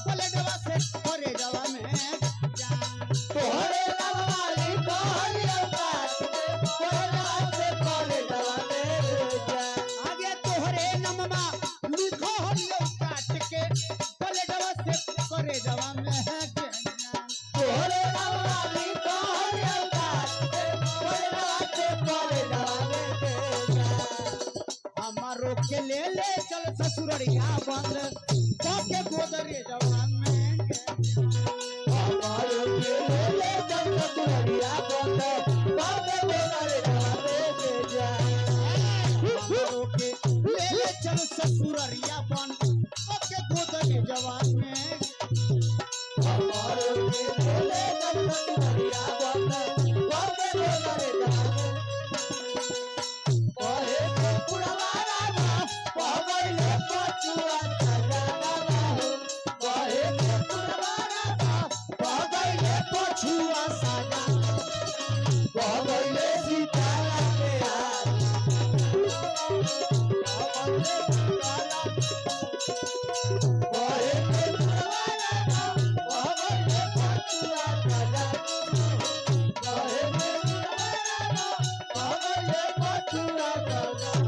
पलटवा से करे जवा में तोहरे नवाली कहलियो काट के पलटवा से करे जवा में आगे तोहरे नममा लिखो हलियो काट के पलटवा से करे जवा में तोहरे नवाली कहलियो काट के पलटवा से करे जवा में हमारो के ले चल ससुररिया बंद के गोदरे जवा में हमारो के ले चल ससुररिया बंद के गोदरे जवा में हमारो के ले चल ससुररिया बंद के गोदरे जवा में हमारो के ले चल ससुररिया बंद के गोदरे जवा में कहे तो पुरवारा पगले पछुआ सजाना हो कहे तो पुरवारा पगले पछुआ सजा पगले सीताला के हाथ पगले सीताला कहे तो पुरवारा पगले पछुआ सजा कहे तो पुरवारा पगले पछुआ सजा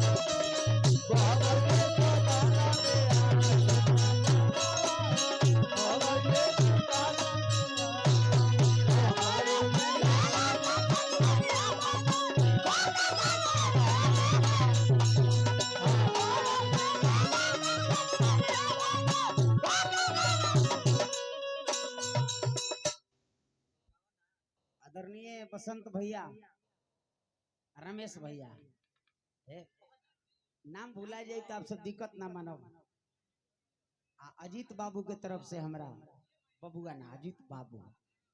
आदरणीय बसंत भैया रमेश भैया नाम भूला जाए तो आपसे दिक्कत ना मानो अजीत बाबू के तरफ से हमरा बबुआ ना अजीत बाबू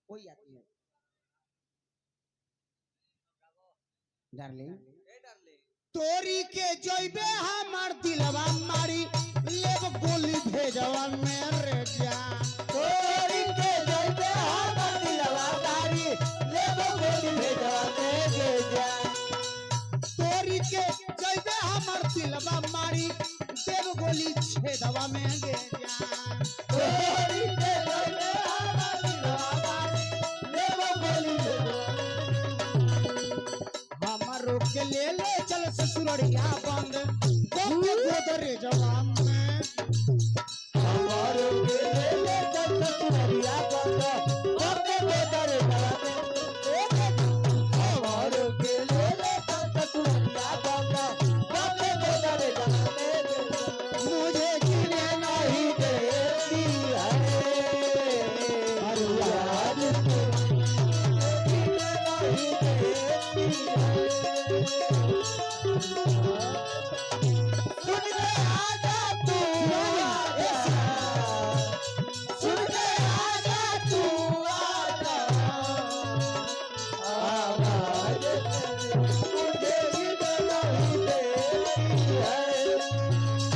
कोई आदमी डार्लिंग तोरी के जइबे हमार दिलवा मारी लेब गोली भेजवा मेरे जान तोरी के जइबे हमार दिलवा मारी लेब गोली भेजवा मेरे जान तोरी के जइबे हमार दिलवा मारी देव गोली छेदवा में गे जान तोरी के जइबे हमार दिलवा मारी लेब गोली भेजवा हमारो के ले चल ससुररिया बंद के गोदरे जवा में हमारो के ले चल ससुररिया बंद के गोदरे जवा में हमारो के ले चल ससुररिया बंद के गोदरे जवा में मुझे जीने नहीं देती है याद तो जीने नहीं देती है सुन के आजा तू सुन के आजा तू आवाज मुझे जीने नहीं देती है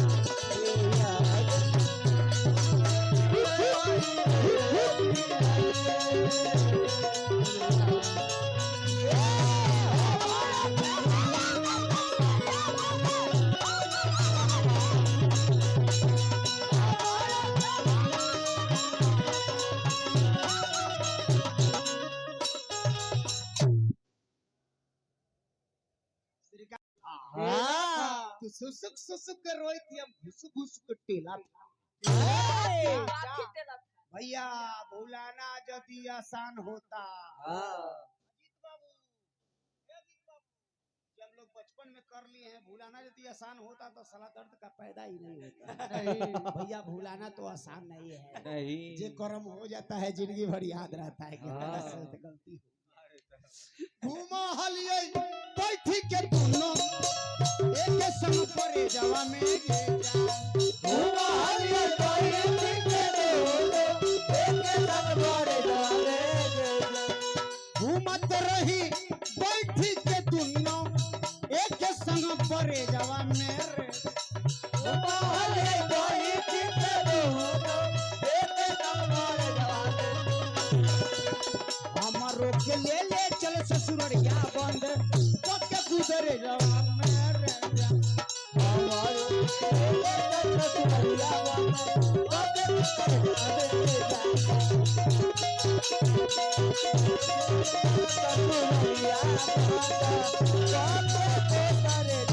तू सुसुक सुसुक कर रोई थी हम घुसुक घुसुक टेला भैया भूलाना यदि आसान होता अजीत बाबू जब लोग बचपन में कर लिए हैं भूलाना यदि आसान होता तो साला दर्द का पैदा ही नहीं होता भैया भूलाना तो आसान नहीं है जे कर्म हो जाता है जिंदगी भर याद रहता है कि गलती घूमो हलिए बैठी के दोनों एक संग परे जवा में गे घूमो हलिए बैठी के दोनों एक संग परे जवा में गे घूमत रही बैठी के दोनों एक संग परे जवा में रे घूमो हलिए बैठी के दोनों एक संग परे जवा में हमारो के ले चल ससुररिया बंद के गुजरे जवा में रे हमारो के ले चल ससुररिया बंद के गुजरे ससुरिया बात बाप को करे